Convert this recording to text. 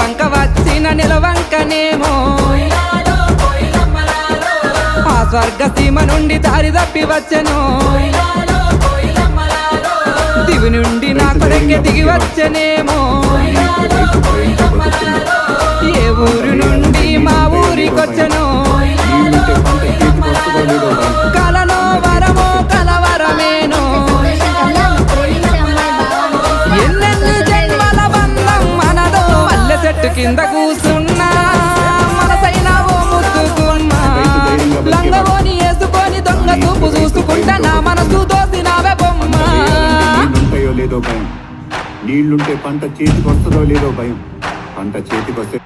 వంక వచ్చిన నిలవంకనేమో ఆ స్వర్గ సీమ నుండి దారి తప్పి వచ్చెను దివి నుండి నా కొరకే దిగి వచ్చెనేమో ఏ ఊరు నుండి మా ఊరికొచ్చెను కలలో వరమో కలవరమేను ఎన్నెన్ని జన్మల బంధం మనదో మల్లె చెట్టు కింద కూసున్నా మనసైన ఓ ముద్దుకున్నా లంగవోని వేసుకొని దొంగ చూపు చూసుకుంటా నా మనసు దోసినావే బొమ్మ లేదో భయం నీళ్లుంటే పంట చేతికి వస్తుందో లేదో భయం పంట చేతికి వస్తే